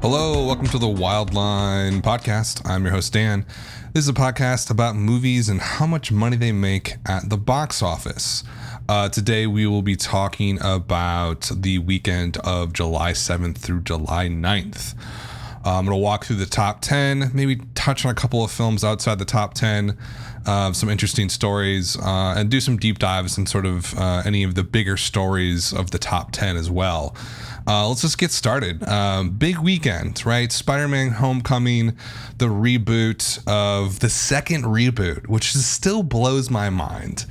Hello, welcome to the Wildline podcast. I'm your host, Dan. This is a podcast about movies and how much money they make at the box office. Today, we will be talking about the weekend of July 7th through July 9th. I'm going to walk through the top 10, maybe touch on a couple of films outside the top 10, some interesting stories, and do some deep dives in sort of any of the bigger stories of the top 10 as well. Let's just get started. Big weekend, right? Spider-Man Homecoming, the reboot of the second reboot, which still blows my mind.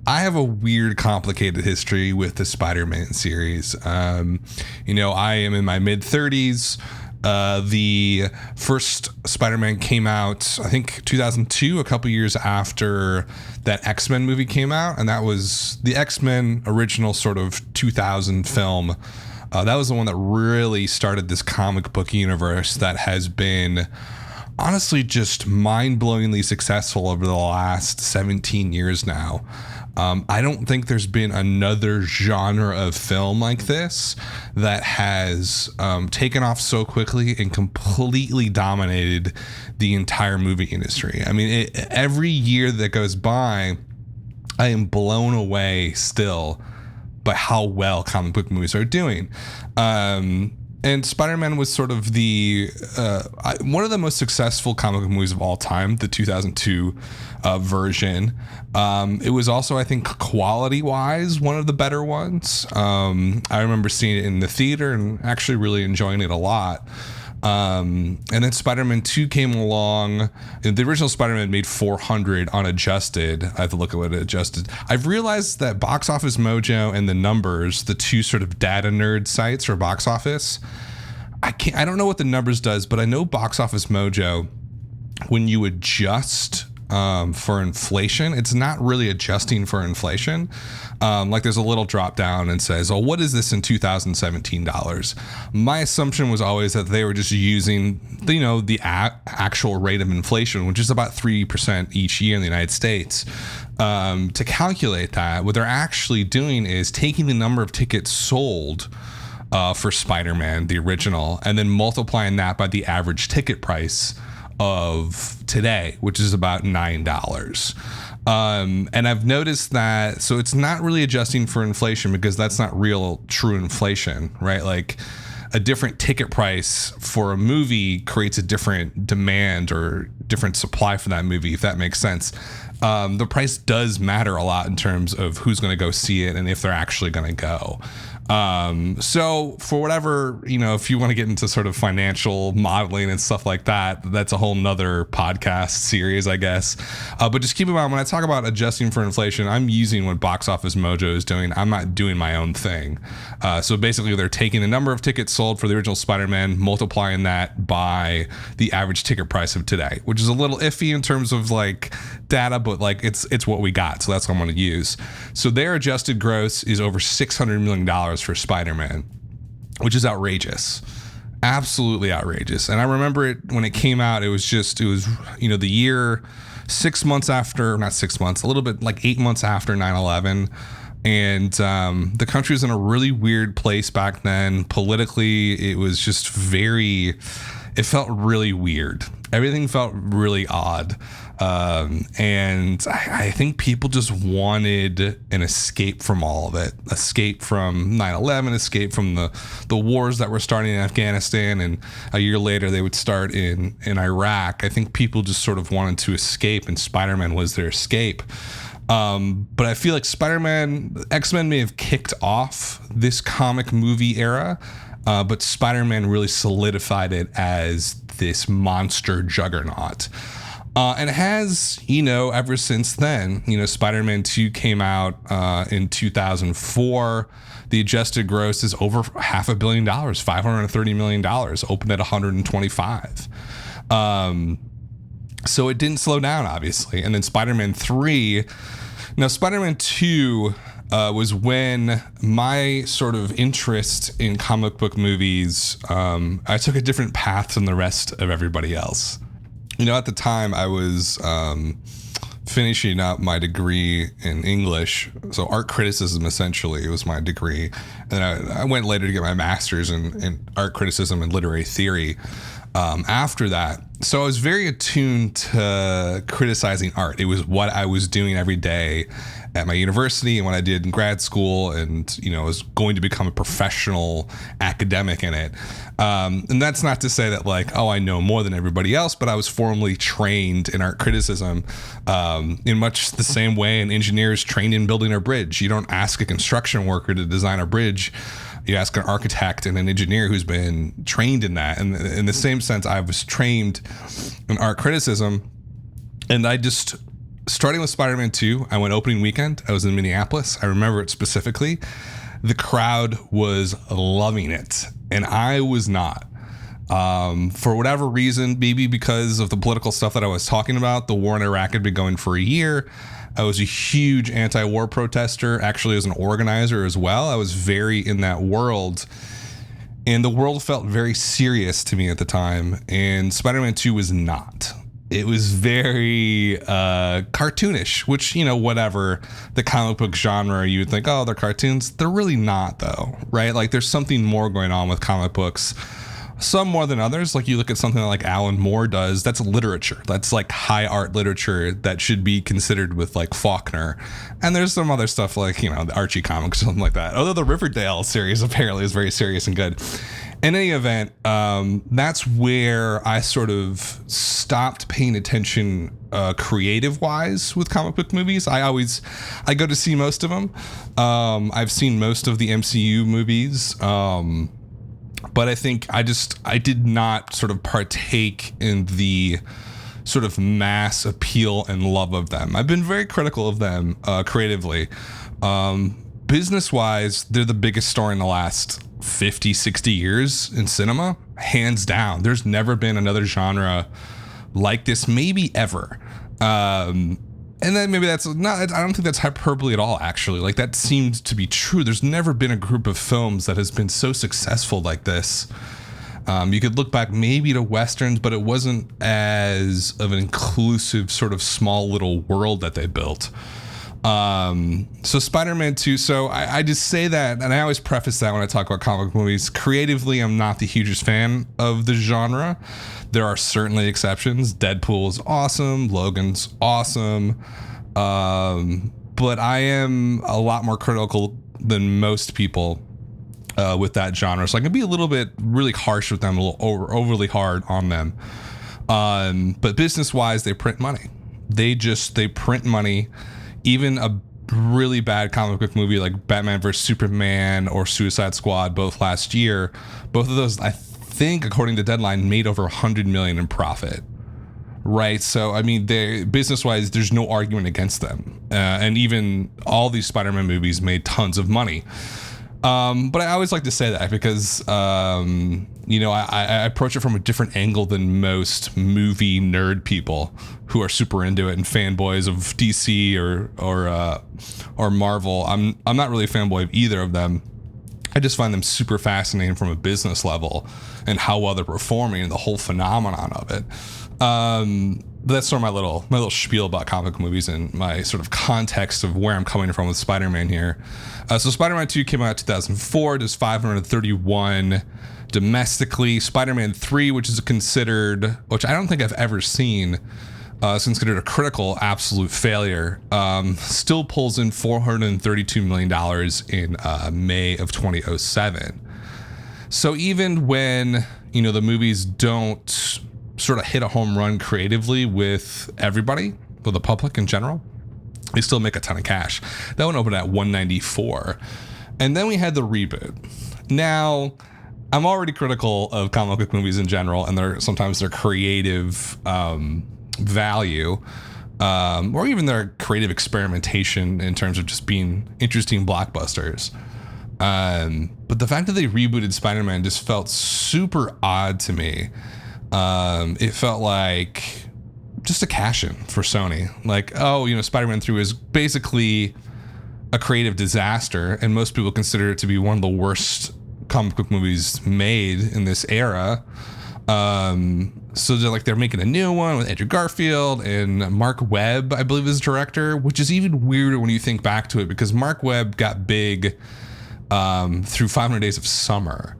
I have a weird, complicated history with the Spider-Man series. I am in my mid-30s. The first Spider-Man came out, I think, 2002, a couple years after that X-Men movie came out. And that was the X-Men original sort of 2000 film. That was the one that really started this comic book universe that has been honestly just mind-blowingly successful over the last 17 years now. I don't think there's been another genre of film like this that has taken off so quickly and completely dominated the entire movie industry. I mean, every year that goes by, I am blown away still by how well comic book movies are doing. And Spider-Man was sort of the one of the most successful comic book movies of all time, the 2002 version. It was also, I think, quality-wise, one of the better ones. I remember seeing it in the theater and actually really enjoying it a lot. And then Spider-Man 2 came along. The original Spider-Man made 400 unadjusted. I have to look at what it adjusted. I've realized that Box Office Mojo and The Numbers, the two sort of data nerd sites for box office, I don't know what The Numbers does, but I know Box Office Mojo, when you adjust for inflation, it's not really adjusting for inflation. Like there's a little drop down and says, oh, what is this in 2017 dollars? My assumption was always that they were just using, the actual rate of inflation, which is about 3% each year in the United States. To calculate that, what they're actually doing is taking the number of tickets sold for Spider-Man, the original, and then multiplying that by the average ticket price of today, which is about $9. And I've noticed that, so it's not really adjusting for inflation because that's not real true inflation, right? Like a different ticket price for a movie creates a different demand or different supply for that movie, if that makes sense. The price does matter a lot in terms of who's going to go see it and if they're actually going to go. So for whatever, if you want to get into sort of financial modeling and stuff like that, that's a whole nother podcast series, I guess. But just keep in mind, when I talk about adjusting for inflation, I'm using what Box Office Mojo is doing. I'm not doing my own thing. So basically they're taking the number of tickets sold for the original Spider-Man, multiplying that by the average ticket price of today, which is a little iffy in terms of like data, but like it's what we got. So that's what I'm going to use. So their adjusted gross is over $600 million for Spider-Man, which is outrageous, absolutely outrageous. And I remember it when it came out. It was the year 6 months after, not 6 months, a little bit like 8 months after 9/11. And the country was in a really weird place back then. Politically, it was just it felt really weird. Everything felt really odd. And I think people just wanted an escape from all of it. Escape from 9/11, escape from the wars that were starting in Afghanistan. And a year later, they would start in Iraq. I think people just sort of wanted to escape, and Spider-Man was their escape. But I feel like X-Men may have kicked off this comic movie era, but Spider-Man really solidified it as this monster juggernaut. And it has, ever since then, Spider-Man 2 came out in 2004. The adjusted gross is over $500 million, $530 million, opened at 125. So it didn't slow down, obviously. And then Spider-Man 3. Now, Spider-Man 2 was when my sort of interest in comic book movies, I took a different path than the rest of everybody else. At the time I was finishing up my degree in English. So art criticism essentially was my degree. And I went later to get my master's in art criticism and literary theory after that. So I was very attuned to criticizing art. It was what I was doing every day at my university and what I did in grad school, and I was going to become a professional academic in it. And that's not to say that I know more than everybody else, but I was formally trained in art criticism in much the same way an engineer is trained in building a bridge. You don't ask a construction worker to design a bridge. You ask an architect and an engineer who's been trained in that. And in the same sense, I was trained in art criticism. And starting with Spider-Man 2, I went opening weekend. I was in Minneapolis. I remember it specifically. The crowd was loving it, and I was not. For whatever reason, maybe because of the political stuff that I was talking about. The war in Iraq had been going for a year. I was a huge anti-war protester, actually as an organizer as well. I was very in that world, and the world felt very serious to me at the time, and Spider-Man 2 was not. It was very cartoonish, which, whatever the comic book genre, you would think, oh, they're cartoons. They're really not, though, right? There's something more going on with comic books. Some more than others. You look at something like Alan Moore does, that's literature. That's high art literature that should be considered with Faulkner. And there's some other stuff the Archie comics, something like that. Although the Riverdale series apparently is very serious and good. In any event, that's where I sort of stopped paying attention creative wise with comic book movies. I go to see most of them. I've seen most of the MCU movies. But I think I did not sort of partake in the sort of mass appeal and love of them. I've been very critical of them creatively. Business-wise, they're the biggest story in the last 50, 60 years in cinema, hands down. There's never been another genre like this, maybe ever. And then maybe that's not, I don't think that's hyperbole at all, actually. That seems to be true. There's never been a group of films that has been so successful like this. You could look back maybe to Westerns, but it wasn't as of an inclusive sort of small little world that they built. So Spider-Man 2, so I just say that, and I always preface that when I talk about comic book movies. Creatively, I'm not the hugest fan of the genre. There are certainly exceptions. Deadpool is awesome. Logan's awesome. But I am a lot more critical than most people with that genre. So I can be a little bit really harsh with them, a little overly hard on them. But business-wise, they print money. They print money. Even a really bad comic book movie like Batman vs. Superman or Suicide Squad, both last year, both of those, I think, according to Deadline, made over $100 million in profit. Right. So, I mean, business wise, there's no argument against them. And even all these Spider-Man movies made tons of money. But I always like to say that because, I approach it from a different angle than most movie nerd people who are super into it and fanboys of DC or Marvel. I'm not really a fanboy of either of them. I just find them super fascinating from a business level and how well they're performing and the whole phenomenon of it. But that's sort of my little spiel about comic movies and my sort of context of where I'm coming from with Spider-Man here. So Spider-Man 2 came out in 2004, does 531 domestically. Spider-Man 3, which is which I don't think I've ever seen, is considered a critical absolute failure. Still pulls in $432 million in May of 2007. So even when, the movies don't sort of hit a home run creatively with everybody, with the public in general, they still make a ton of cash. That one opened at 194. And then we had the reboot. Now, I'm already critical of comic book movies in general, and sometimes their creative value, or even their creative experimentation in terms of just being interesting blockbusters. But the fact that they rebooted Spider-Man just felt super odd to me. It felt like just a cash-in for Sony. Spider-Man 3 is basically a creative disaster, and most people consider it to be one of the worst comic book movies made in this era. So they're making a new one with Andrew Garfield and Mark Webb, I believe, is director, which is even weirder when you think back to it, because Mark Webb got big through 500 Days of Summer.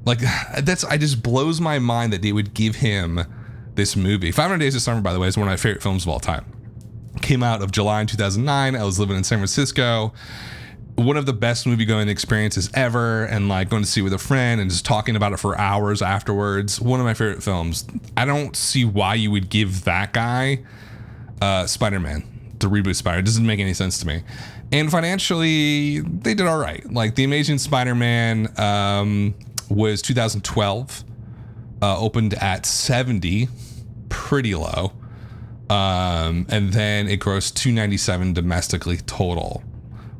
Like, it just blows my mind that they would give him this movie. 500 Days of Summer, by the way, is one of my favorite films of all time. Came out of July in 2009. I was living in San Francisco. One of the best movie going experiences ever, and like going to see it with a friend and just talking about it for hours afterwards. One of my favorite films. I don't see why you would give that guy Spider-Man, the reboot Spider. It doesn't make any sense to me. And financially, they did all right. Like, The Amazing Spider-Man was 2012, opened at 70, pretty low. And then it grossed 297 domestically total,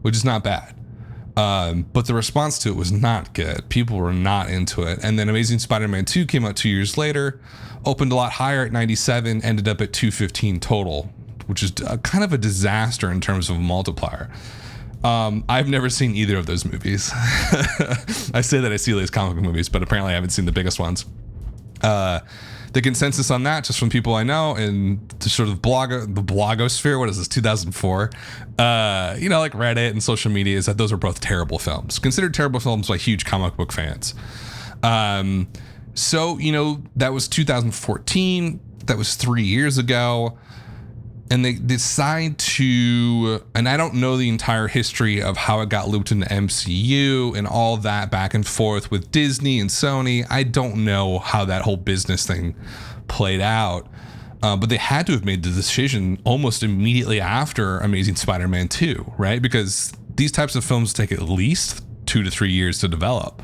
which is not bad. But the response to it was not good. People were not into it. And then Amazing Spider-Man 2 came out 2 years later, opened a lot higher at 97, ended up at 215 total, which is kind of a disaster in terms of a multiplier. I've never seen either of those movies. I say that I see these comic book movies, but apparently I haven't seen the biggest ones. The consensus on that, just from people I know and the sort of the blogosphere, what is this, 2004, like Reddit and social media, is that those are both terrible films, considered terrible films by huge comic book fans. So that was 2014. That was 3 years ago. And they decide to, and I don't know the entire history of how it got looped into MCU and all that back and forth with Disney and Sony. I don't know how that whole business thing played out. But they had to have made the decision almost immediately after Amazing Spider-Man 2, right? Because these types of films take at least 2 to 3 years to develop.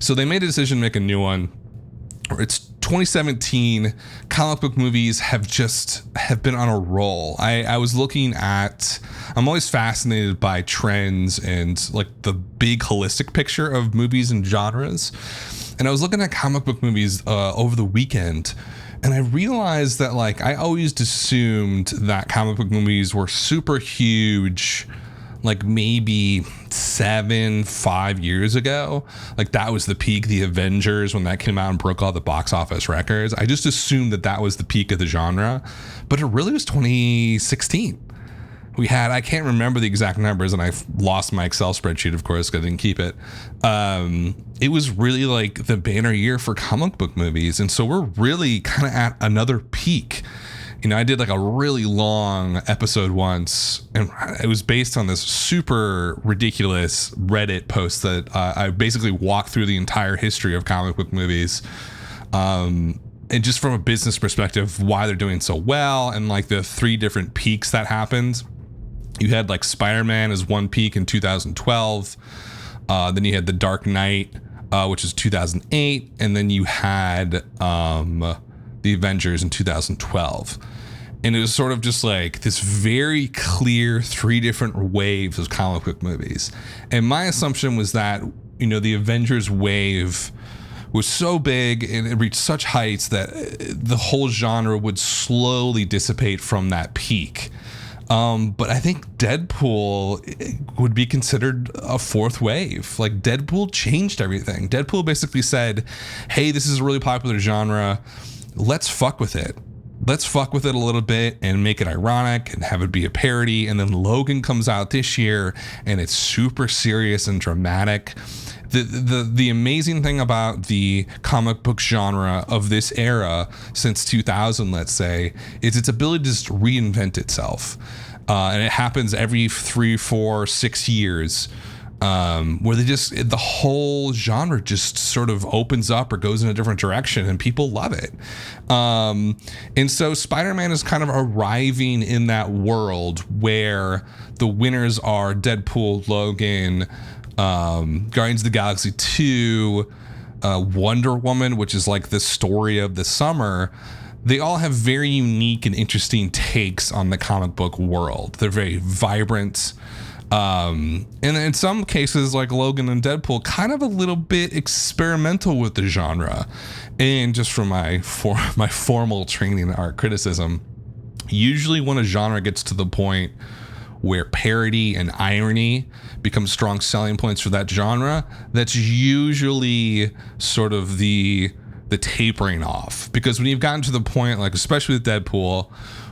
So they made a decision to make a new one. It's 2017. Comic book movies have been on a roll. I was looking at, I'm always fascinated by trends and like the big holistic picture of movies and genres. And I was looking at comic book movies over the weekend, and I realized that like I always assumed that comic book movies were super huge, like maybe 5 years ago. Like that was the peak. The Avengers, when that came out and broke all the box office records, I just assumed that was the peak of the genre, but it really was 2016. We had, I can't remember the exact numbers, and I've lost my Excel spreadsheet, of course, because I didn't keep it. It was really like the banner year for comic book movies, and so we're really kind of at another peak. I did like a really long episode once, and it was based on this super ridiculous Reddit post that I basically walked through the entire history of comic book movies. And just from a business perspective, why they're doing so well, and like the 3 different peaks that happened. You had like Spider-Man as one peak in 2012. Then you had The Dark Knight, which is 2008. And then you had The Avengers in 2012. And it was sort of just like this very clear 3 different waves of comic book movies. And my assumption was that, the Avengers wave was so big and it reached such heights that the whole genre would slowly dissipate from that peak. But I think Deadpool would be considered a 4th wave. Like Deadpool changed everything. Deadpool basically said, hey, this is a really popular genre. Let's fuck with it. Let's fuck with it a little bit and make it ironic and have it be a parody. And then Logan comes out this year and it's super serious and dramatic. The amazing thing about the comic book genre of this era since 2000, let's say, is its ability to just reinvent itself. And it happens every 3, 4, 6 years. Where the whole genre just sort of opens up or goes in a different direction and people love it. And so Spider-Man is kind of arriving in that world where the winners are Deadpool, Logan, Guardians of the Galaxy 2, Wonder Woman, which is like the story of the summer. They all have very unique and interesting takes on the comic book world. They're very vibrant. And in some cases, like Logan and Deadpool, kind of a little bit experimental with the genre. And just from my formal training in art criticism, usually when a genre gets to the point where parody and irony become strong selling points for that genre, that's usually sort of the the tapering off, because when you've gotten to the point, like especially with Deadpool,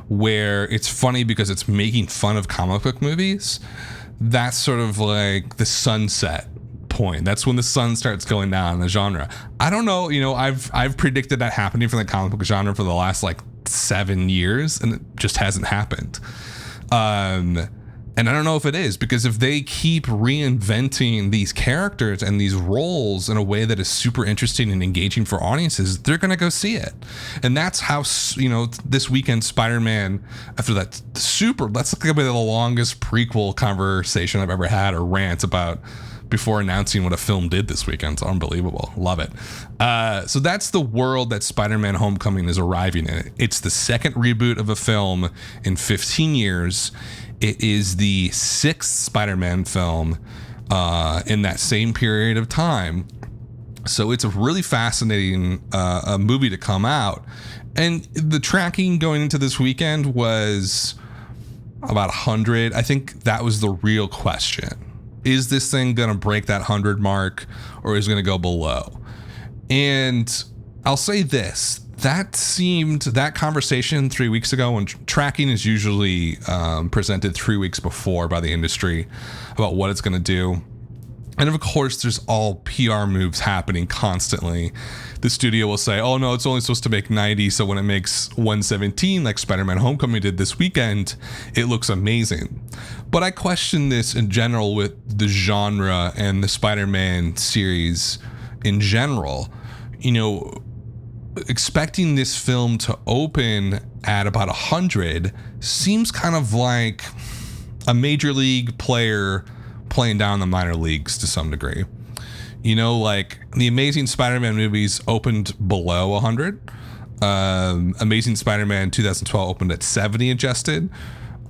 where it's funny because it's making fun of comic book movies, that's sort of like the sunset point. That's when the sun starts going down in the genre. I don't know, I've predicted that happening for the comic book genre for the last like 7 years, and it just hasn't happened. And I don't know if it is, because if they keep reinventing these characters and these roles in a way that is super interesting and engaging for audiences, they're going to go see it. And that's how, this weekend Spider-Man, after that's going to be the longest prequel conversation I've ever had, or rant about, before announcing what a film did this weekend. It's unbelievable. Love it. So that's the world that Spider-Man Homecoming is arriving in. It's the second reboot of a film in 15 years. It is the 6th Spider-Man film in that same period of time. So it's a really fascinating a movie to come out. And the tracking going into this weekend was about 100. I think that was the real question. Is this thing going to break that 100 mark, or is it going to go below? And I'll say this. That conversation 3 weeks ago, when tracking is usually presented 3 weeks before by the industry about what it's going to do. And of course, there's all PR moves happening constantly. The studio will say, oh no, it's only supposed to make 90. So when it makes 117, like Spider-Man Homecoming did this weekend, it looks amazing. But I question this in general with the genre and the Spider-Man series in general. Expecting this film to open at about 100 seems kind of like a major league player playing down the minor leagues to some degree. Like the Amazing Spider-Man movies opened below 100. Amazing Spider-Man 2012 opened at 70 adjusted.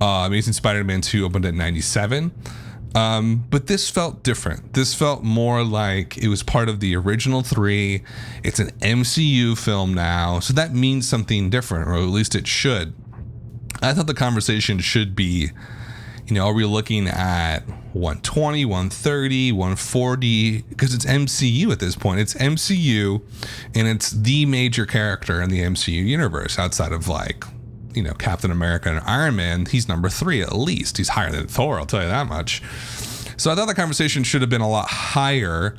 Amazing Spider-Man 2 opened at 97. But this felt different. This felt more like it was part of the original 3. It's an MCU film now, so that means something different, or at least it should. I thought the conversation should be, are we looking at 120, 130, 140? Because it's MCU at this point. It's MCU, and it's the major character in the MCU universe outside of Captain America and Iron Man. He's number 3 at least. He's higher than Thor, I'll tell you that much. So I thought the conversation should have been a lot higher,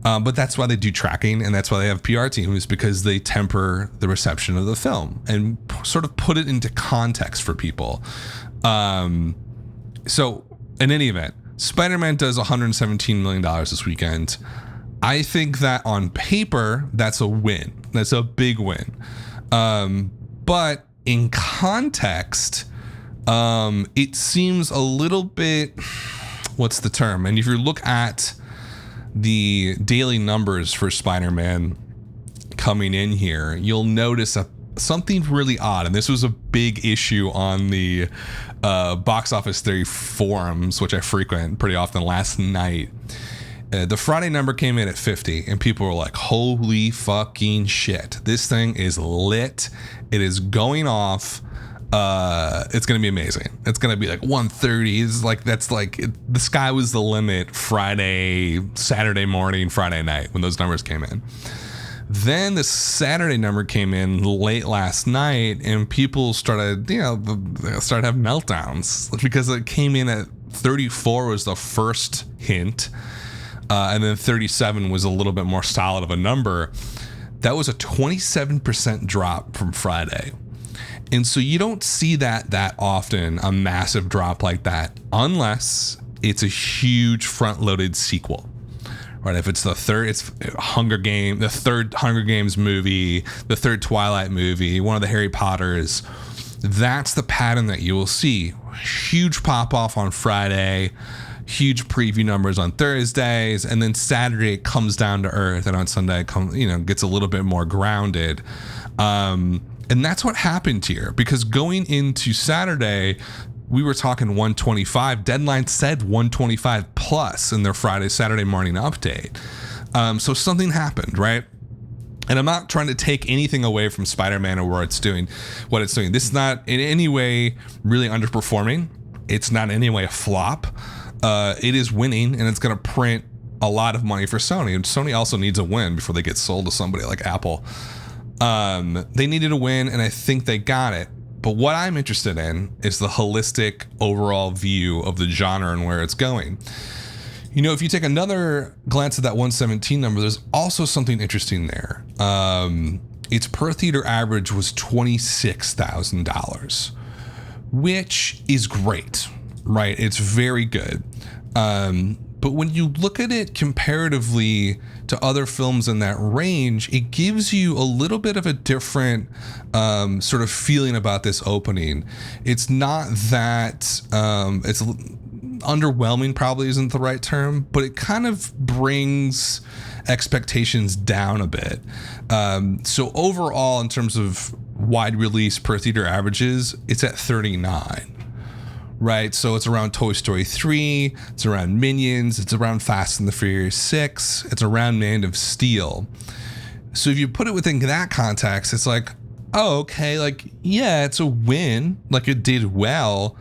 but that's why they do tracking, and that's why they have PR teams, because they temper the reception of the film and sort of put it into context for people. So in any event, Spider-Man does $117 million this weekend. I think that on paper, that's a win. That's a big win. But in context, it seems a little bit, what's the term? And if you look at the daily numbers for Spider-Man coming in here, you'll notice something really odd. And this was a big issue on the box office theory forums, which I frequent pretty often last night. The Friday number came in at 50, and people were like, holy fucking shit. This thing is lit. It is going off. It's going to be amazing. It's going to be like 130. It's like, the sky was the limit Saturday morning, Friday night when those numbers came in. Then the Saturday number came in late last night, and people started having meltdowns because it came in at 34 was the first hint. And then 37 was a little bit more solid of a number. That was a 27% drop from Friday. And so you don't see that often, a massive drop like that, unless it's a huge front-loaded sequel. Right? If it's the third Hunger Games movie, the third Twilight movie, one of the Harry Potters, that's the pattern that you will see. Huge pop-off on Friday, huge preview numbers on Thursdays, and then Saturday it comes down to earth, and on Sunday it gets a little bit more grounded. And that's what happened here, because going into Saturday, we were talking 125. Deadline said 125 plus in their Saturday morning update. So something happened, right? And I'm not trying to take anything away from Spider-Man or what it's doing. This is not in any way really underperforming. It's not in any way a flop. It is winning, and it's going to print a lot of money for Sony. And Sony also needs a win before they get sold to somebody like Apple. They needed a win, and I think they got it. But what I'm interested in is the holistic overall view of the genre and where it's going. You know, if you take another glance at that 117 number, there's also something interesting there. Its per theater average was $26,000, which is great, right? It's very good. But when you look at it comparatively to other films in that range, it gives you a little bit of a different sort of feeling about this opening. It's not that it's underwhelming, probably isn't the right term, but it kind of brings expectations down a bit. So overall, in terms of wide release per theater averages, it's at 39. Right, so it's around Toy Story 3, it's around Minions, it's around Fast and the Furious 6, it's around Man of Steel. So if you put it within that context, it's like, oh, okay, like, yeah, it's a win, like it did well,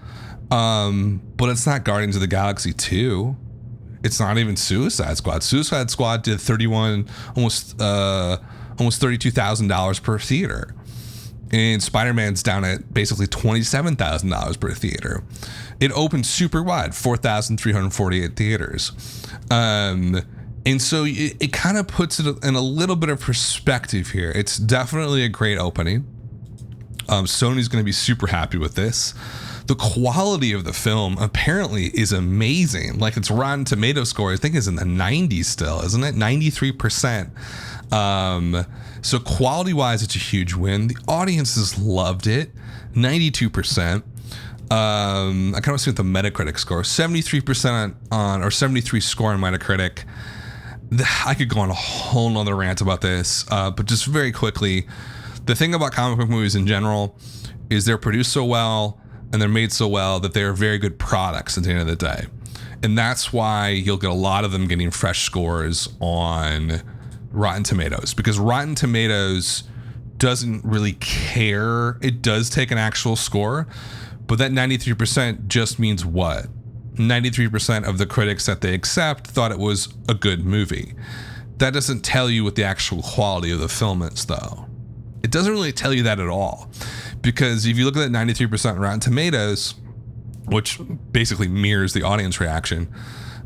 but it's not Guardians of the Galaxy 2. It's not even Suicide Squad. Suicide Squad did almost $32,000 per theater. And Spider-Man's down at basically $27,000 per theater. It opened super wide, 4,348 theaters. And so it kind of puts it in a little bit of perspective here. It's definitely a great opening. Sony's going to be super happy with this. The quality of the film apparently is amazing. Like, its Rotten Tomato score, I think, is in the 90s still, isn't it? 93%. So quality wise, it's a huge win. The audiences loved it, 92%. I kind of see what the Metacritic score, 73% on, or 73 score on Metacritic. I could go on a whole nother rant about this, but just very quickly, the thing about comic book movies in general is they're produced so well and they're made so well that they're very good products at the end of the day. And that's why you'll get a lot of them getting fresh scores on Rotten Tomatoes, because Rotten Tomatoes doesn't really care. It does take an actual score, but that 93% just means what? 93% of the critics that they accept thought it was a good movie. That doesn't tell you what the actual quality of the film is, though. It doesn't really tell you that at all, because if you look at that 93% Rotten Tomatoes, which basically mirrors the audience reaction,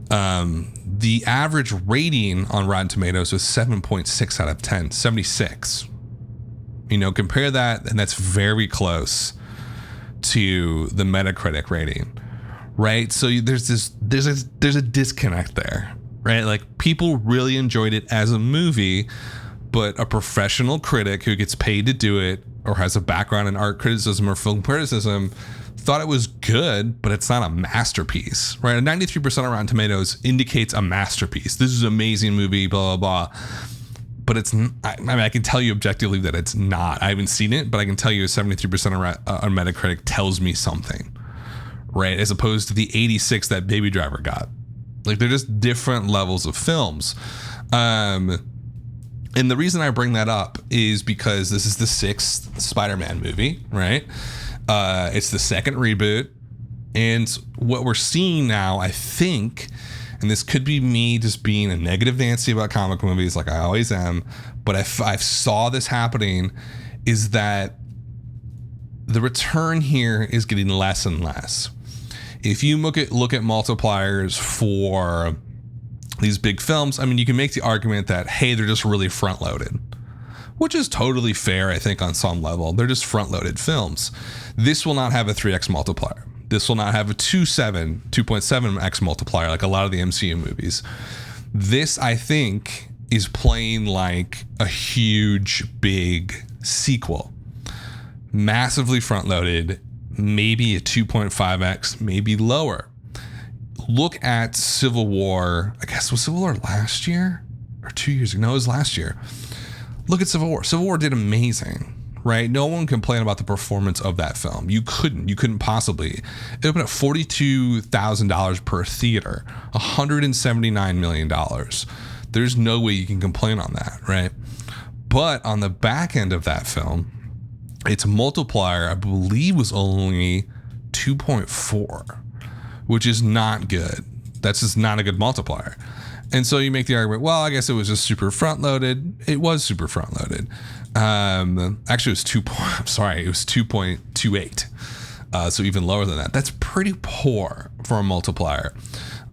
the average rating on Rotten Tomatoes was 7.6 out of 10, 76. You know, compare that, and that's very close to the Metacritic rating, right? So there's a disconnect there, right? Like, people really enjoyed it as a movie, but a professional critic who gets paid to do it or has a background in art criticism or film criticism thought it was good, but it's not a masterpiece, right? A 93% on Rotten Tomatoes indicates a masterpiece. This is an amazing movie, blah, blah, blah. But it's, I mean, I can tell you objectively that it's not. I haven't seen it, but I can tell you 73% on Metacritic tells me something, right? As opposed to the 86 that Baby Driver got. Like, they're just different levels of films. And the reason I bring that up is because this is the 6th Spider-Man movie, right? It's the second reboot, and what we're seeing now, I think, and this could be me just being a negative Nancy about comic movies like I always am, but I saw this happening, is that the return here is getting less and less. If you look at multipliers for these big films, I mean, you can make the argument that, hey, they're just really front loaded, which is totally fair, I think, on some level. They're just front-loaded films. This will not have a 3x multiplier. This will not have a 2.7x multiplier like a lot of the MCU movies. This, I think, is playing like a huge, big sequel. Massively front-loaded, maybe a 2.5x, maybe lower. Look at Civil War. I guess, was Civil War last year? Or 2 years ago? No, it was last year. Look at Civil War. Civil War did amazing, right? No one complained about the performance of that film. You couldn't possibly. It opened at $42,000 per theater, $179 million. There's no way you can complain on that, right? But on the back end of that film, its multiplier, I believe, was only 2.4, which is not good. That's just not a good multiplier. And so you make the argument, well, I guess it was just super front loaded. It was super front loaded. Actually, it was it was 2.28. So even lower than that. That's pretty poor for a multiplier.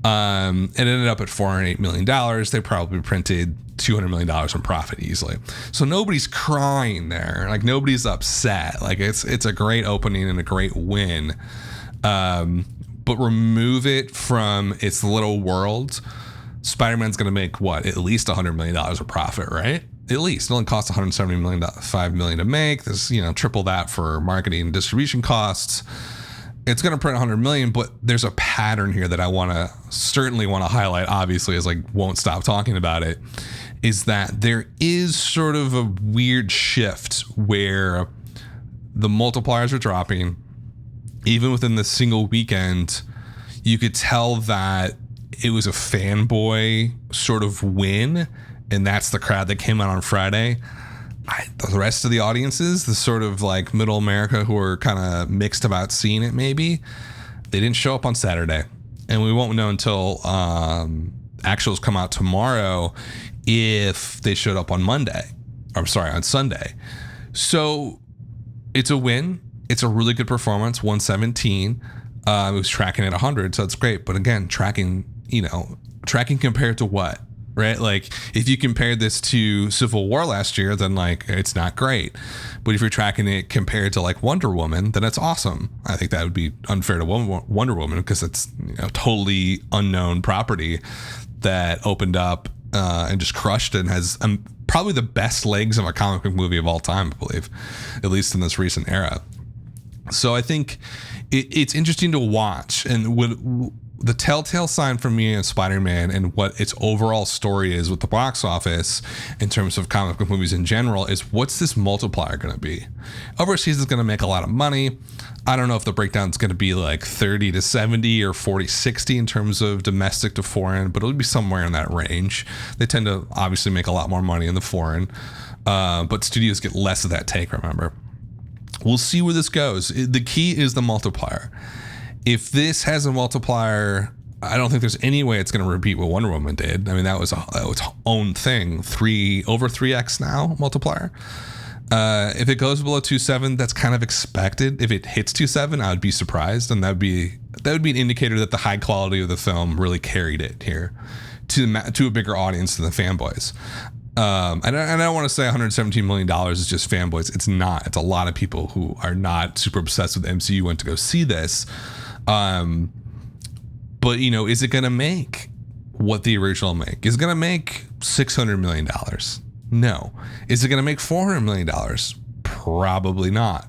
It ended up at $408 million. They probably printed $200 million in profit easily. So nobody's crying there. Like, nobody's upset. Like, it's a great opening and a great win. But remove it from its little world. Spider-Man's going to make at least $100 million of profit, right? At least. It only costs $175 million to make. There's, triple that for marketing and distribution costs. It's going to print 100 million, but there's a pattern here that I certainly want to highlight, obviously, as I won't stop talking about it, is that there is sort of a weird shift where the multipliers are dropping. Even within the single weekend, you could tell that it was a fanboy sort of win, and that's the crowd that came out on Friday. The rest of the audiences, the sort of like middle America who are kind of mixed about seeing it, maybe they didn't show up on Saturday, and we won't know until actuals come out tomorrow if they showed up on on Sunday. So it's a win. It's a really good performance. 117. It was tracking at 100, so it's great. But again, tracking compared to what? Right? Like, if you compared this to Civil War last year, then it's not great. But if you're tracking it compared to Wonder Woman, then it's awesome. I think that would be unfair to Wonder Woman because it's totally unknown property that opened up and just crushed it and has probably the best legs of a comic book movie of all time, I believe, at least in this recent era. So I think it's interesting to watch, and the telltale sign for me in Spider-Man and what its overall story is with the box office in terms of comic book movies in general is, what's this multiplier going to be? Overseas is going to make a lot of money. I don't know if the breakdown is going to be 30 to 70 or 40-60 in terms of domestic to foreign, but it'll be somewhere in that range. They tend to obviously make a lot more money in the foreign, but studios get less of that take, remember. We'll see where this goes. The key is the multiplier. If this has a multiplier, I don't think there's any way it's going to repeat what Wonder Woman did. I mean, that was its own thing. Over 3x now multiplier. If it goes below 2.7, that's kind of expected. If it hits 2.7, I would be surprised, and that would be an indicator that the high quality of the film really carried it here to a bigger audience than the fanboys. And I don't want to say $117 million is just fanboys. It's not. It's a lot of people who are not super obsessed with the MCU went to go see this. But is it going to make what the original make? Is it going to make $600 million? No. Is it going to make $400 million? Probably not.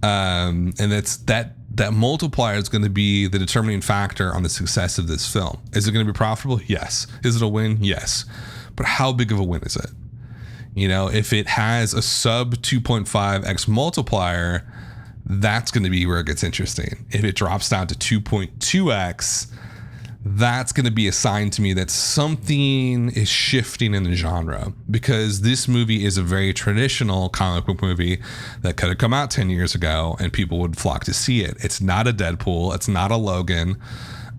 And that multiplier is going to be the determining factor on the success of this film. Is it going to be profitable? Yes. Is it a win? Yes. But how big of a win is it? If it has a sub 2.5x multiplier, that's going to be where it gets interesting. If it drops down to 2.2x, that's going to be a sign to me that something is shifting in the genre, because this movie is a very traditional comic book movie that could have come out 10 years ago and people would flock to see it. It's not a Deadpool. It's not a Logan.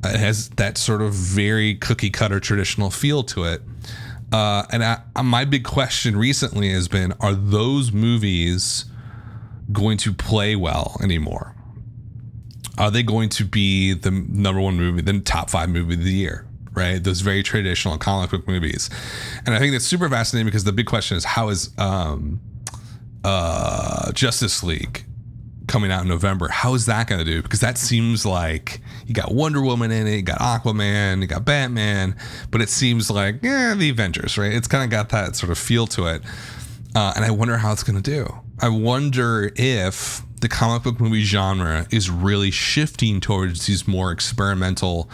It has that sort of very cookie cutter traditional feel to it. And my big question recently has been, are those movies going to play well anymore? Are they going to be the number one movie, the top 5 movie of the year, right? Those very traditional comic book movies. And I think that's super fascinating, because the big question is, how is Justice League coming out in November? How is that going to do? Because that seems like you got Wonder Woman in it, you got Aquaman, you got Batman, but it seems like, the Avengers, right? It's kind of got that sort of feel to it. And I wonder how it's going to do. I wonder if the comic book movie genre is really shifting towards these more experimental,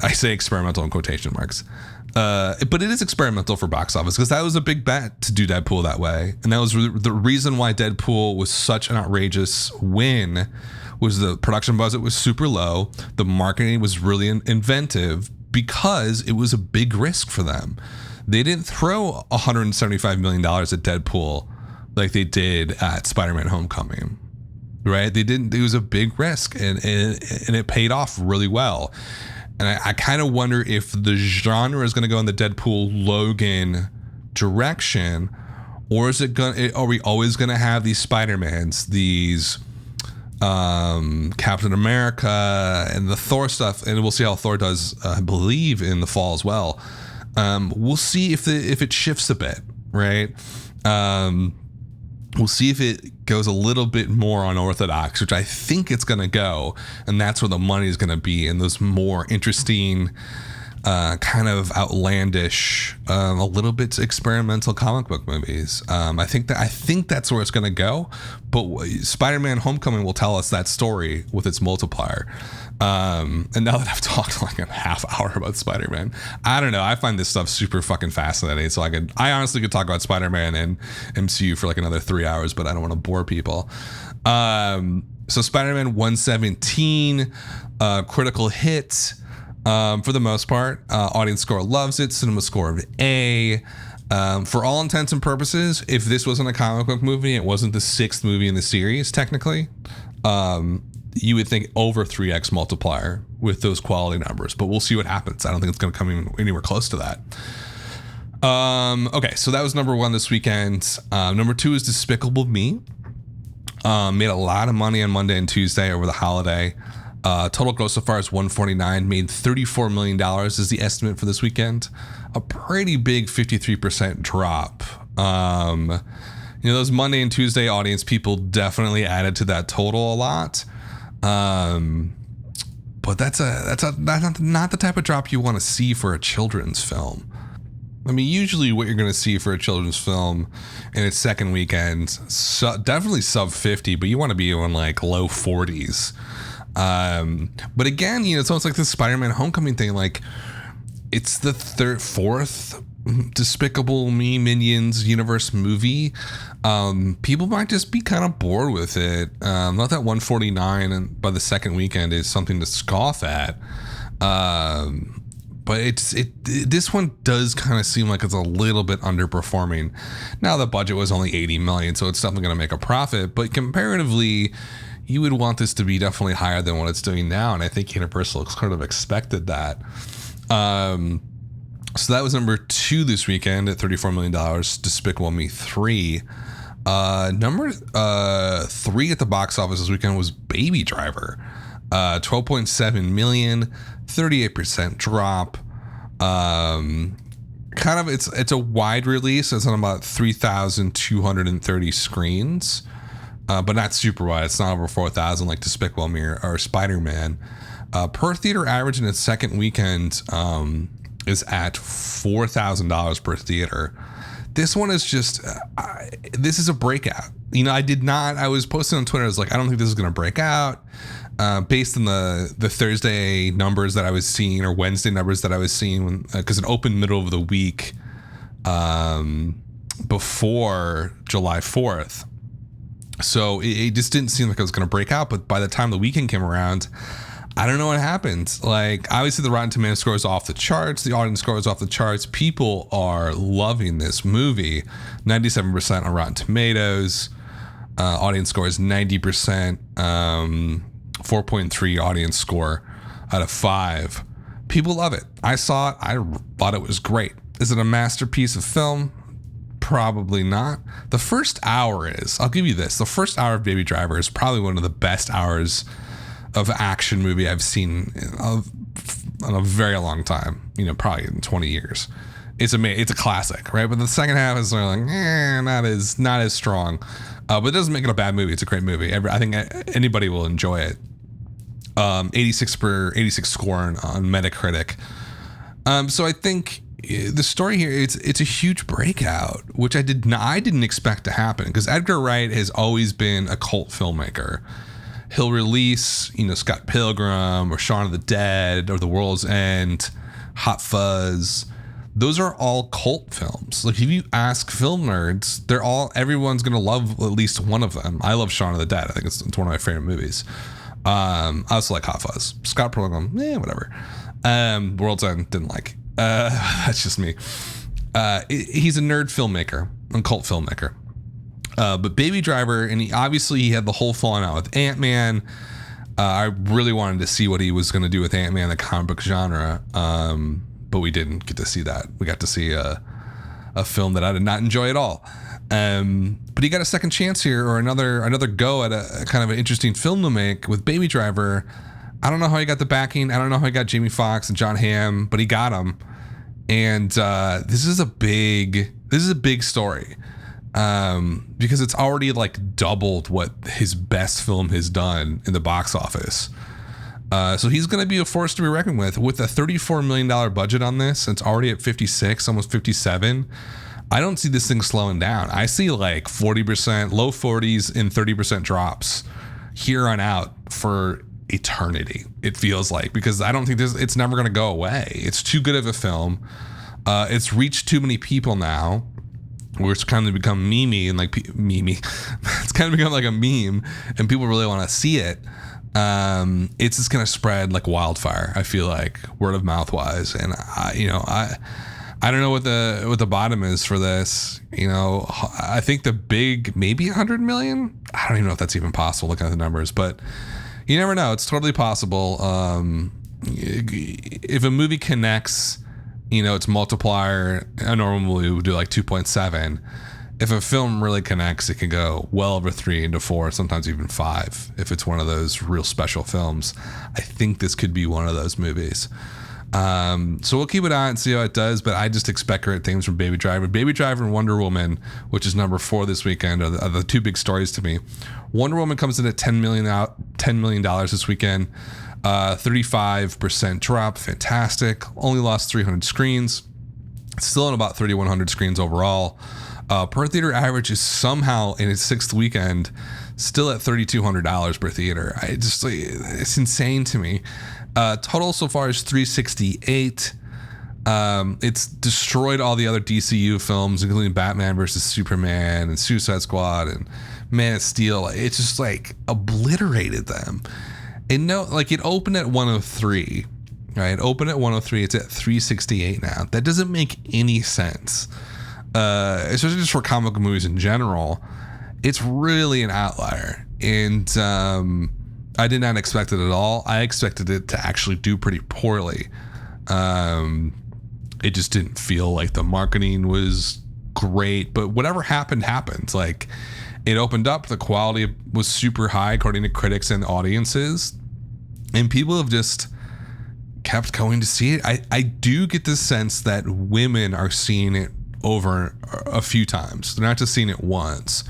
I say experimental in quotation marks, but it is experimental for box office, because that was a big bet to do Deadpool that way. And that was the reason why Deadpool was such an outrageous win, was the production budget was super low. The marketing was really inventive, because it was a big risk for them. They didn't throw $175 million at Deadpool like they did at Spider-Man Homecoming, right? They didn't. It was a big risk, and it paid off really well. And I kind of wonder if the genre is going to go in the Deadpool Logan direction, or is it going? Are we always going to have these Spider-Mans, these Captain America and the Thor stuff? And we'll see how Thor does, I believe, in the fall as well. We'll see if it shifts a bit, right? We'll see if it goes a little bit more unorthodox, which I think it's going to go. And that's where the money is going to be, in those more interesting, kind of outlandish, a little bit experimental comic book movies. I think that's where it's going to go. But Spider-Man Homecoming will tell us that story with its multiplier. And now that I've talked like a half hour about Spider-Man, I don't know. I find this stuff super fucking fascinating. So I honestly could talk about Spider-Man and MCU for like another 3 hours, but I don't want to bore people. So Spider-Man 117, critical hit, for the most part. Audience score loves it. Cinema score of A. For all intents and purposes, if this wasn't a comic book movie, it wasn't the 6th movie in the series, technically, you would think over 3x multiplier with those quality numbers, but we'll see what happens. I don't think it's going to come anywhere close to that. Okay, so that was number 1 this weekend. Number 2 is Despicable Me. Made a lot of money on Monday and Tuesday over the holiday. Total gross so far is $149, made $34 million is the estimate for this weekend. A pretty big 53% drop. Those Monday and Tuesday audience people definitely added to that total a lot. But that's not the type of drop you want to see for a children's film. I mean, usually what you're going to see for a children's film in its second weekend, definitely sub 50, but you want to be in like low 40s. But again, it's almost like the Spider-Man Homecoming thing. Like, it's the fourth Despicable Me Minions universe movie. People might just be kind of bored with it. Not that 149 and by the second weekend is something to scoff at. But this one does kind of seem like it's a little bit underperforming. Now the budget was only $80 million, so it's definitely going to make a profit. But comparatively, you would want this to be definitely higher than what it's doing now, and I think Universal sort of expected that. So that was number 2 this weekend at $34 million. Despicable Me 3. Number 3 at the box office this weekend was Baby Driver. 12.7 million, 38% drop. Kind of it's a wide release. It's on about 3,230 screens. But not super wide. It's not over 4,000 like Despicable Me or Spider-Man. Per theater average in its second weekend is at $4,000 per theater. This one is just, this is a breakout. I was posting on Twitter, I was like, I don't think this is going to break out. Based on the Thursday numbers that I was seeing, or Wednesday numbers that I was seeing, because it opened middle of the week before July 4th. So it just didn't seem like it was going to break out. But by the time the weekend came around, I don't know what happened. Like, obviously the Rotten Tomatoes score is off the charts. The audience score is off the charts. People are loving this movie. 97% on Rotten Tomatoes. Audience score is 90%. 4.3 audience score out of 5. People love it. I saw it. I thought it was great. Is it a masterpiece of film? Probably not. The first hour is. I'll give you this. The first hour of Baby Driver is probably one of the best hours of action movie I've seen in a very long time. Probably in 20 years. It's a classic, right? But the second half is sort of like, not as strong. But it doesn't make it a bad movie. It's a great movie. I think anybody will enjoy it. 86 score on Metacritic. So I think the story here, it's a huge breakout, which I didn't expect to happen, because Edgar Wright has always been a cult filmmaker. He'll release, Scott Pilgrim or Shaun of the Dead or The World's End, Hot Fuzz. Those are all cult films. Like, if you ask film nerds, everyone's going to love at least one of them. I love Shaun of the Dead. I think it's one of my favorite movies. I also like Hot Fuzz. Scott Pilgrim, whatever. World's End, didn't like. That's just me. He's a nerd filmmaker, a cult filmmaker. But Baby Driver, and he had the whole falling out with Ant-Man. I really wanted to see what he was going to do with Ant-Man, the comic book genre, but we didn't get to see that. We got to see a film that I did not enjoy at all. But he got a second chance here, or another go at a kind of an interesting film to make with Baby Driver. I don't know how he got the backing. I don't know how he got Jamie Foxx and John Hamm, but he got them. And this is a big story, because it's already like doubled what his best film has done in the box office. So he's going to be a force to be reckoned with a $34 million budget on this. It's already at 56, almost 57. I don't see this thing slowing down. I see like 40%, low 40s and 30% drops here on out for eternity, it feels like, because I don't think it's never going to go away. It's too good of a film. It's reached too many people now, where it's kind of become memey and like it's kind of become like a meme, and people really want to see it. It's just going to spread like wildfire, I feel like, word of mouth wise. And I don't know what the bottom is for this. I think the big, maybe 100 million. I don't even know if that's even possible looking at the numbers, but you never know. It's totally possible. If a movie connects, its multiplier, a normal movie would do like 2.7. If a film really connects, it can go well over 3 into 4, sometimes even 5. If it's one of those real special films, I think this could be one of those movies. So we'll keep it on and see how it does, but I just expect great things from Baby Driver. Baby Driver and Wonder Woman, which is number 4 this weekend, are the two big stories to me. Wonder Woman comes in at $10 million this weekend, 35% drop, fantastic. Only lost 300 screens, still in about 3,100 screens overall. Per theater average is somehow in its 6th weekend still at $3,200 per theater. It's insane to me. Total so far is 368. It's destroyed all the other DCU films, including Batman versus Superman and Suicide Squad and Man of Steel. It's just like obliterated them. And it opened at 103, right? It opened at 103. It's at 368 now. That doesn't make any sense. Especially just for comic book movies in general. It's really an outlier. And I did not expect it at all. I expected it to actually do pretty poorly. It just didn't feel like the marketing was great, but whatever happened. Like, it opened up, the quality was super high according to critics and audiences, and people have just kept going to see it. I do get the sense that women are seeing it over a few times. They're not just seeing it once.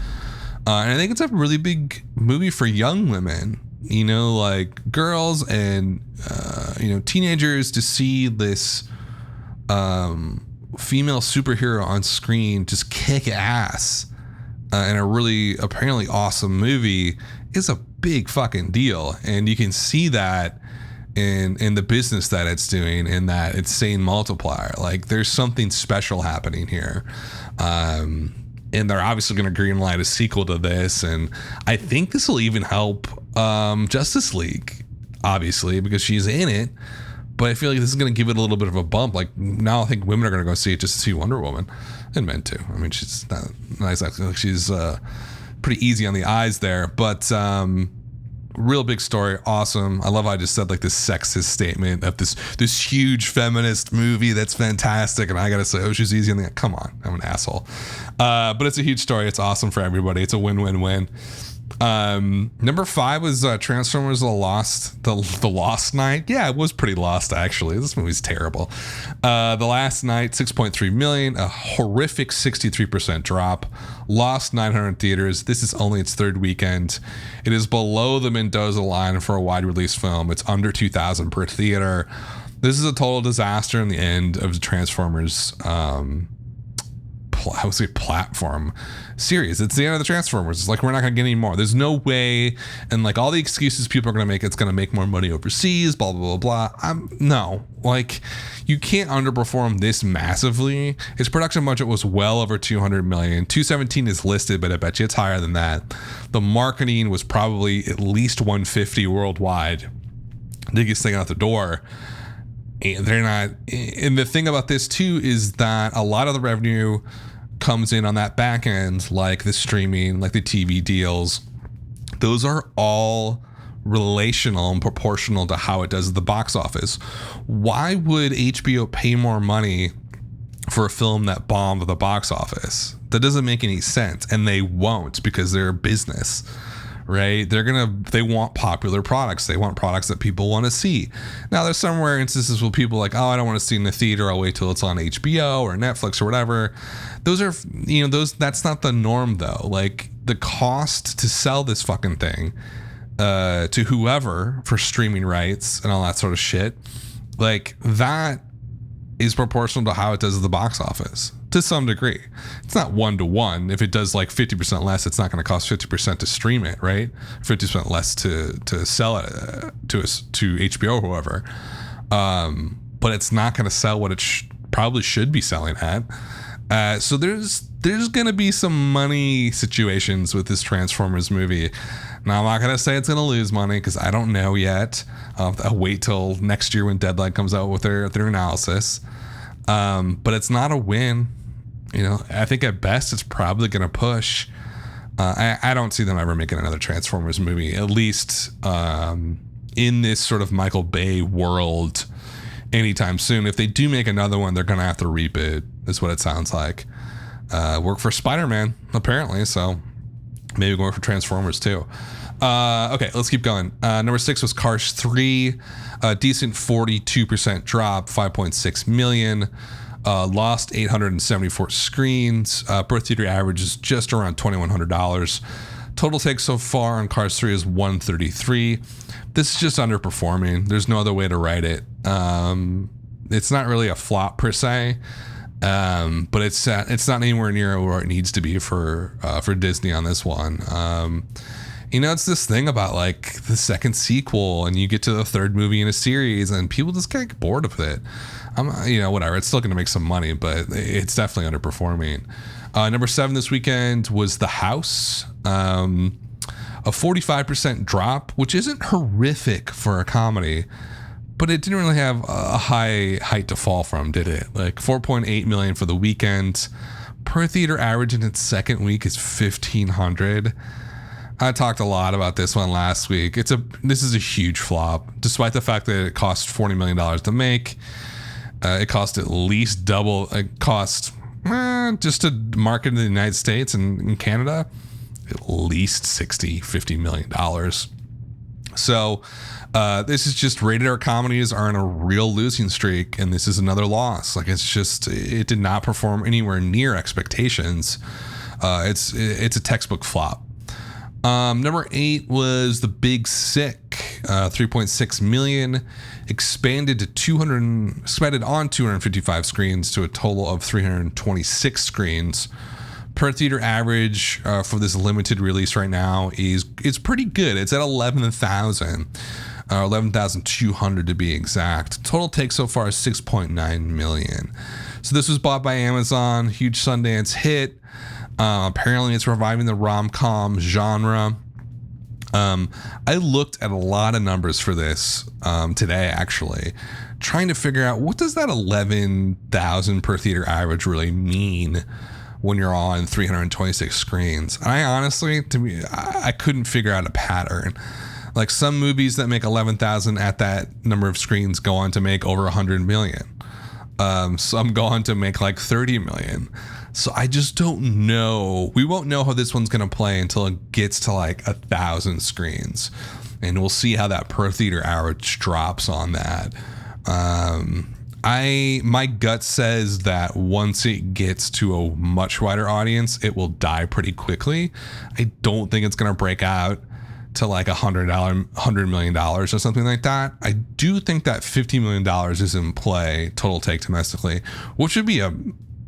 And I think it's a really big movie for young women, like girls and, teenagers, to see this female superhero on screen just kick ass in a really apparently awesome movie is a big fucking deal. And you can see that in the business that it's doing, in that it's saying multiplier. Like, there's something special happening here. And they're obviously going to greenlight a sequel to this. And I think this will even help Justice League, obviously, because she's in it. But I feel like this is going to give it a little bit of a bump. Like, now I think women are going to go see it just to see Wonder Woman. And men too. I mean, she's not exactly like she's pretty easy on the eyes there. But real big story. Awesome. I love how I just said like this sexist statement of this huge feminist movie that's fantastic, and I gotta say, oh, she's easy on the, come on, I'm an asshole. But it's a huge story. It's awesome for everybody. It's a win-win-win. Number 5 was Transformers the Lost Night. Yeah, it was pretty lost, actually. This movie's terrible. The Last Night, 6.3 million, a horrific 63% drop, lost 900 theaters. This is only its 3rd weekend. It is below the Mendoza line for a wide release film. It's under 2,000 per theater. This is a total disaster in the end of the Transformers I would say platform series. It's the end of the Transformers. It's like, we're not going to get any more. There's no way. And like, all the excuses people are going to make, it's going to make more money overseas, blah, blah, blah, blah. No, like, you can't underperform this massively. Its production budget was well over 200 million. 217 is listed, but I bet you it's higher than that. The marketing was probably at least 150 worldwide. Biggest thing out the door. And they're not. And the thing about this too is that a lot of the revenue comes in on that back end, like the streaming, like the TV deals. Those are all relational and proportional to how it does at the box office. Why would HBO pay more money for a film that bombed at the box office? That doesn't make any sense, and they won't, because they're a business, right? They want popular products. They want products that people want to see. Now, there's somewhere instances where people are like, oh, I don't want to see it in the theater, I'll wait till it's on HBO or Netflix or whatever. Those are, that's not the norm though. Like, the cost to sell this fucking thing to whoever for streaming rights and all that sort of shit, like, that is proportional to how it does at the box office to some degree. It's not 1-to-1. If it does like 50% less, it's not going to cost 50% to stream it, right? 50% less to sell it to HBO or whoever. But it's not going to sell what it probably should be selling at. So there's going to be some money situations with this Transformers movie. Now, I'm not going to say it's going to lose money because I don't know yet. I'll wait till next year when Deadline comes out with their analysis. But it's not a win. I think at best it's probably going to push. I don't see them ever making another Transformers movie, at least in this sort of Michael Bay world anytime soon. If they do make another one, they're going to have to reboot, is what it sounds like. Work for Spider-Man, apparently, so maybe going for Transformers too. Okay, let's keep going. Number 6 was Cars 3, a decent 42% drop, 5.6 million. Lost 874 screens. Per theater average is just around $2,100. Total take so far on Cars 3 is 133. This is just underperforming. There's no other way to write it. It's not really a flop per se. But it's not anywhere near where it needs to be for Disney on this one. It's this thing about like the second sequel, and you get to the third movie in a series, and people just get bored of it. Whatever. It's still going to make some money, but it's definitely underperforming. Number 7 this weekend was The House. A 45% drop, which isn't horrific for a comedy, but it didn't really have a high height to fall from, did it? Like 4.8 million for the weekend. Per theater average in its second week is 1,500. I talked a lot about this one last week. This is a huge flop, despite the fact that it cost $40 million to make. It cost at least double. It cost just to market in the United States and in Canada, at least $50 million. So this is just rated R comedies are in a real losing streak, and this is another loss. Like, it did not perform anywhere near expectations. It's a textbook flop. Number 8 was The Big Sick, 3.6 million, expanded on 255 screens to a total of 326 screens. Per theater average for this limited release right now is pretty good. It's at 11,000, 11,200 to be exact. Total take so far is 6.9 million. So this was bought by Amazon, huge Sundance hit. Apparently it's reviving the rom-com genre. I looked at a lot of numbers for this today, actually, trying to figure out what does that 11,000 per theater average really mean when you're on 326 screens. I honestly, I couldn't figure out a pattern. Like, some movies that make 11,000 at that number of screens go on to make over 100 million. Some go on to make like 30 million. So I just don't know. We won't know how this one's going to play until it gets to like 1,000 screens. And we'll see how that per theater average drops on that. My gut says that once it gets to a much wider audience, it will die pretty quickly. I don't think it's going to break out to like $100 million or something like that. I do think that $50 million is in play total take domestically, which would be a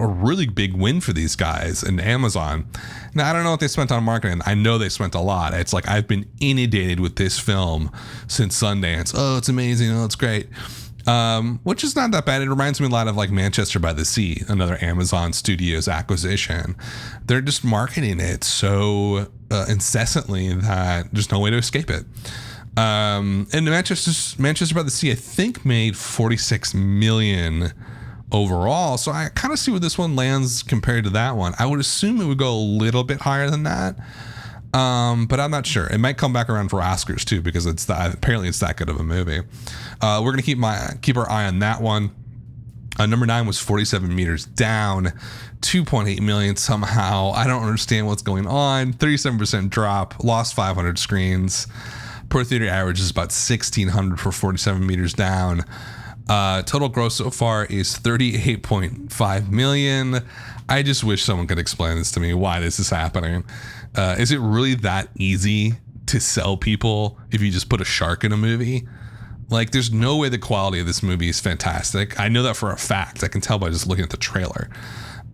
really big win for these guys and Amazon. Now, I don't know what they spent on marketing. I know they spent a lot. It's like, I've been inundated with this film since Sundance. Oh, it's amazing. Oh, it's great. Which is not that bad. It reminds me a lot of like Manchester by the Sea, another Amazon Studios acquisition. They're just marketing it so incessantly that there's no way to escape it. And Manchester by the Sea, I think, made 46 million overall. So I kind of see where this one lands compared to that one. I would assume it would go a little bit higher than that. But I'm not sure. It might come back around for Oscars too, because apparently it's that good of a movie. We're gonna keep our eye on that one. Number 9 was 47 Meters Down, 2.8 million somehow. I don't understand what's going on. 37% drop, lost 500 screens. Per theater average is about 1,600 for 47 Meters Down. Total gross so far is 38.5 million. I just wish someone could explain this to me, why this is happening. Is it really that easy to sell people if you just put a shark in a movie? Like, there's no way the quality of this movie is fantastic. I know that for a fact. I can tell by just looking at the trailer.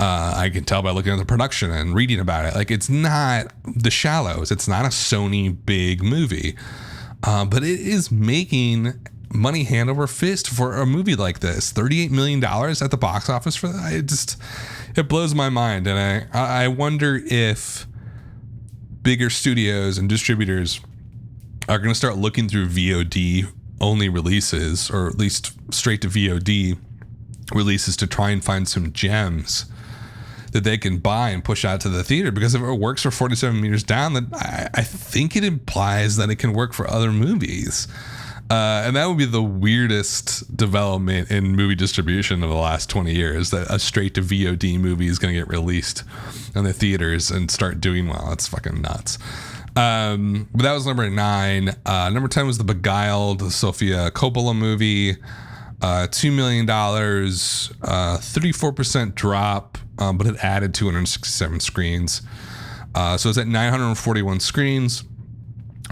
I can tell by looking at the production and reading about it. Like, it's not The Shallows. It's not a Sony big movie. But it is making money hand over fist for a movie like this. $38 million at the box office for that. It blows my mind. And I wonder if bigger studios and distributors are going to start looking through VOD only releases, or at least straight to VOD releases, to try and find some gems that they can buy and push out to the theater. Because if it works for 47 Meters Down, then I think it implies that it can work for other movies. And that would be the weirdest development in movie distribution of the last 20 years, that a straight to VOD movie is going to get released in the theaters and start doing well. It's fucking nuts. But that was number 9. Number 10 was The Beguiled, the Sofia Coppola movie. $2 million, 34% drop, but it added 267 screens. So it's at 941 screens.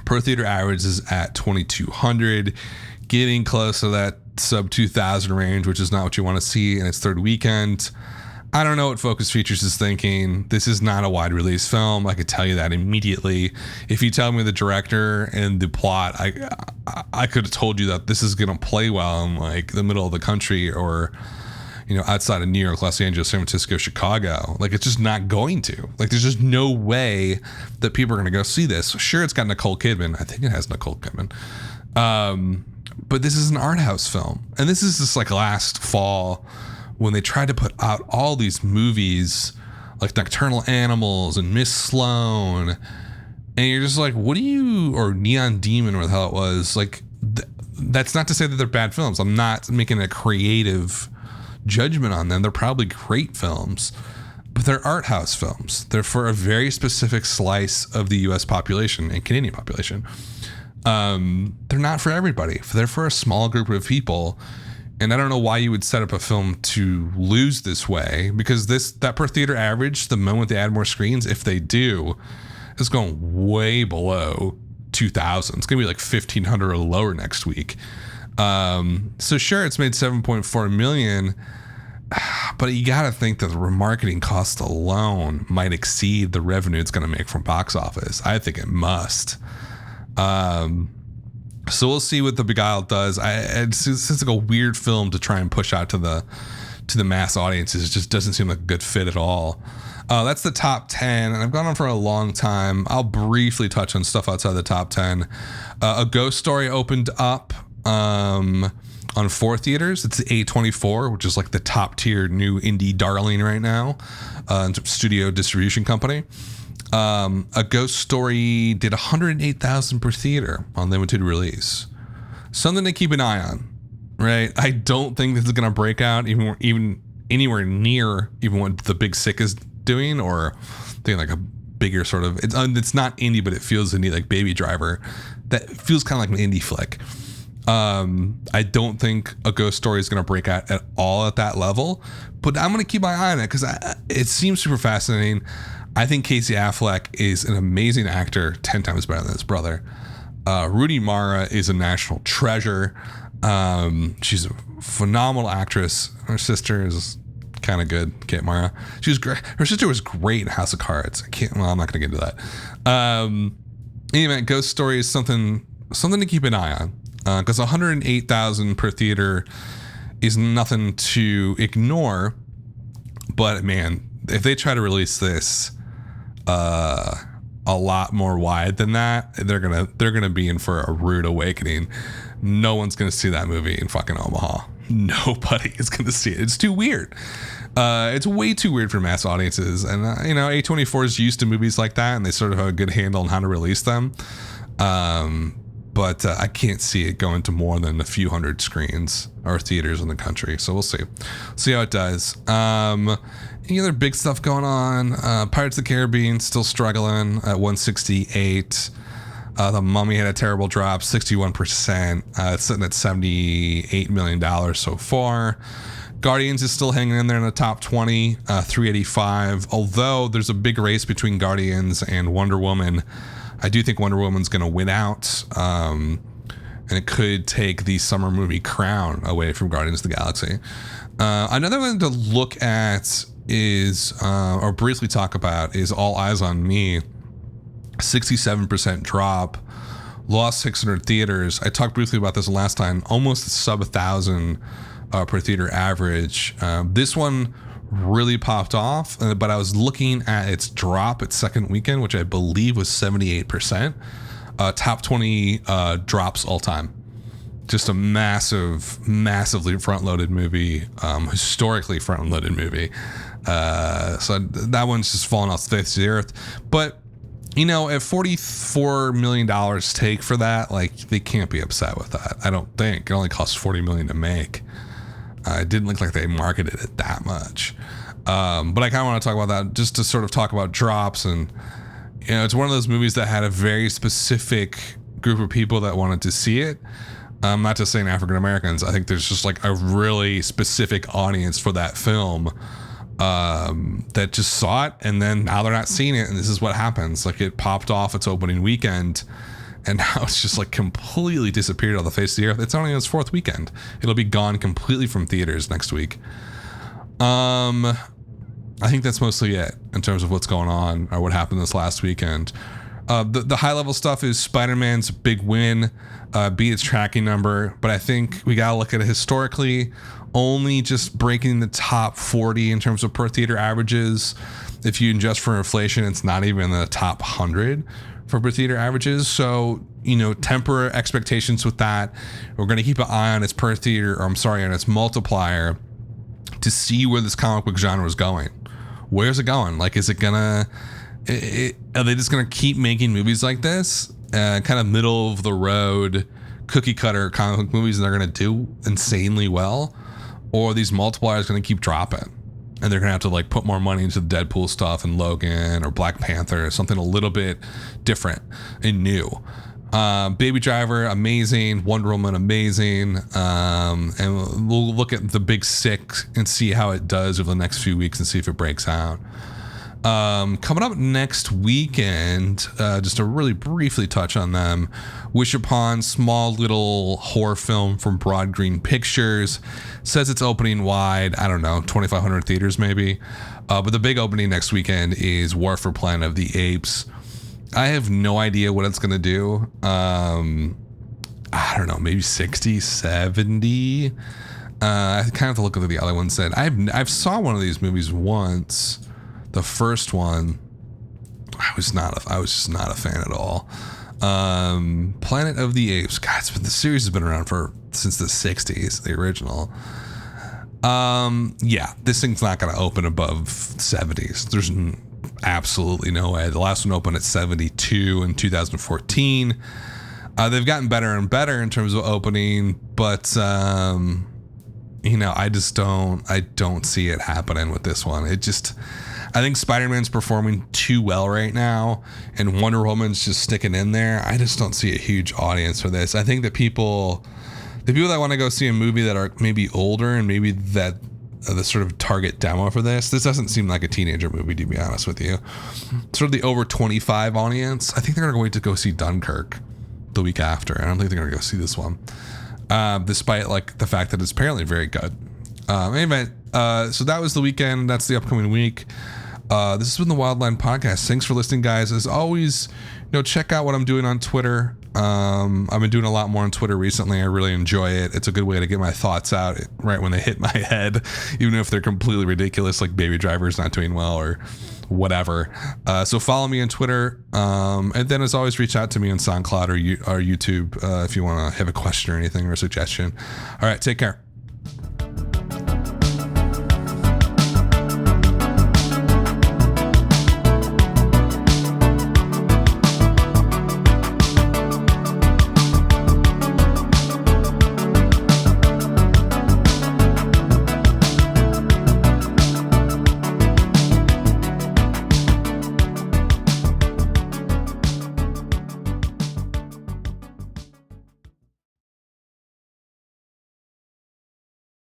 Per theater average is at 2,200, getting close to that sub 2,000 range, which is not what you want to see in its third weekend. I don't know what Focus Features is thinking. This is not a wide release film. I could tell you that immediately. If you tell me the director and the plot, I could have told you that this is going to play well in like the middle of the country, or, you know, outside of New York, Los Angeles, San Francisco, Chicago. Like, it's just not going to. Like, there's just no way that people are going to go see this. Sure, it's got Nicole Kidman. I think it has Nicole Kidman. But this is an art house film. And this is just like last fall, when they tried to put out all these movies like Nocturnal Animals and Miss Sloane, and you're just like, what do you, or Neon Demon, or the hell it was, like, that's not to say that they're bad films. I'm not making a creative judgment on them. They're probably great films, but they're art house films. They're for a very specific slice of the US population and Canadian population. They're not for everybody. They're for a small group of people. And I don't know why you would set up a film to lose this way, because that per theater average, the moment they add more screens, if they do, is going way below 2,000. It's going to be like 1,500 or lower next week. So sure, it's made 7.4 million, but you got to think that the remarketing cost alone might exceed the revenue it's going to make from box office. I think it must. So we'll see what The Beguiled does. It's like a weird film to try and push out to the mass audiences. It just doesn't seem like a good fit at all. That's the top 10, and I've gone on for a long time. I'll briefly touch on stuff outside the top 10. A Ghost Story opened up on 4 theaters. It's the A24, which is like the top tier new indie darling right now, studio distribution company. A Ghost Story did 108,000 per theater on limited release. Something to keep an eye on, right? I don't think this is going to break out even anywhere near even what The Big Sick is doing, or thinking like a bigger sort of, it's not indie, but it feels indie, like Baby Driver. That feels kind of like an indie flick. I don't think A Ghost Story is going to break out at all at that level, but I'm going to keep my eye on it because it seems super fascinating. I think Casey Affleck is an amazing actor, 10 times better than his brother. Rooney Mara is a national treasure. She's a phenomenal actress. Her sister is kind of good, Kate Mara. She was great. Her sister was great in House of Cards. I'm not going to get into that. Anyway, Ghost Story is something to keep an eye on, because 108,000 per theater is nothing to ignore. But man, if they try to release this a lot more wide than that, they're gonna be in for a rude awakening. No one's gonna see that movie in fucking Omaha. nobody is going to see it. It's too weird. It's way too weird for mass audiences. And, A24 is used to movies like that, and they sort of have a good handle on how to release them. But I can't see it going to more than a few hundred screens or theaters in the country. So we'll see. See how it does. Any other big stuff going on? Pirates of the Caribbean still struggling at 168. The Mummy had a terrible drop, 61%. It's sitting at $78 million so far. Guardians is still hanging in there in the top 20, 385. Although there's a big race between Guardians and Wonder Woman. I do think Wonder Woman's going to win out. And it could take the summer movie crown away from Guardians of the Galaxy. Another one to look at is, or briefly talk about, is All Eyes on Me. 67% drop, lost 600 theaters. I talked briefly about this last time, almost sub 1,000 per theater average. This one really popped off, but I was looking at its drop its second weekend, which I believe was 78%. Top 20 drops all time. Just a massively front-loaded movie, historically front-loaded movie. So that one's just fallen off the face of the earth. But at $44 million take for that, like, they can't be upset with that. I don't think. It only cost $40 million to make. It didn't look like they marketed it that much. But I kind of want to talk about that just to sort of talk about drops. And, it's one of those movies that had a very specific group of people that wanted to see it. I'm not just saying African Americans. I think there's just like a really specific audience for that film that just saw it, and then now they're not seeing it, and this is what happens. Like, it popped off its opening weekend, and now it's just like completely disappeared off the face of the earth. It's only its fourth weekend. It'll be gone completely from theaters next week. I think that's mostly it in terms of what's going on or what happened this last weekend. The high level stuff is Spider-Man's big win, beat its tracking number, but I think we gotta look at it historically. Only just breaking the top 40 in terms of per theater averages. If you adjust for inflation, it's not even in the top 100 for per theater averages. So, temper expectations with that. We're going to keep an eye on its per theater, on its multiplier to see where this comic book genre is going. Where's it going? Like, is it gonna, are they just going to keep making movies like this? Kind of middle of the road, cookie cutter comic book movies, and they're going to do insanely well? Or are these multipliers going to keep dropping, and they're going to have to like put more money into the Deadpool stuff and Logan or Black Panther or something a little bit different and new? Baby Driver, amazing. Wonder Woman, amazing. And we'll look at the big six and see how it does over the next few weeks and see if it breaks out. Coming up next weekend, just to really briefly touch on them, Wish Upon, small little horror film from Broad Green Pictures, says it's opening wide, I don't know, 2,500 theaters maybe. But the big opening next weekend is War for Planet of the Apes. I have no idea what it's going to do. I don't know, maybe 60, 70. I kind of have to look at what the other one said. I've saw one of these movies once. The first one, I was just not a fan at all. Planet of the Apes. God, the series has been around since the 60s, the original. Yeah, this thing's not going to open above 70s. There's absolutely no way. The last one opened at 72 in 2014. They've gotten better and better in terms of opening, but I don't see it happening with this one. I think Spider-Man's performing too well right now, and Wonder Woman's just sticking in there. I just don't see a huge audience for this. I think that the people that want to go see a movie that are maybe older and maybe that the sort of target demo for this doesn't seem like a teenager movie, to be honest with you. Sort of the over 25 audience, I think they're going to go see Dunkirk the week after. I don't think they're going to go see this one, despite like the fact that it's apparently very good. Anyway, so that was the weekend. That's the upcoming week. This has been the Wildline Podcast. Thanks for listening, guys. As always, check out what I'm doing on Twitter. I've been doing a lot more on Twitter recently. I really enjoy it. It's a good way to get my thoughts out right when they hit my head, even if they're completely ridiculous, like Baby Driver's not doing well or whatever. So follow me on Twitter. And then as always, reach out to me on SoundCloud or YouTube if you want to have a question or anything or a suggestion. All right, take care.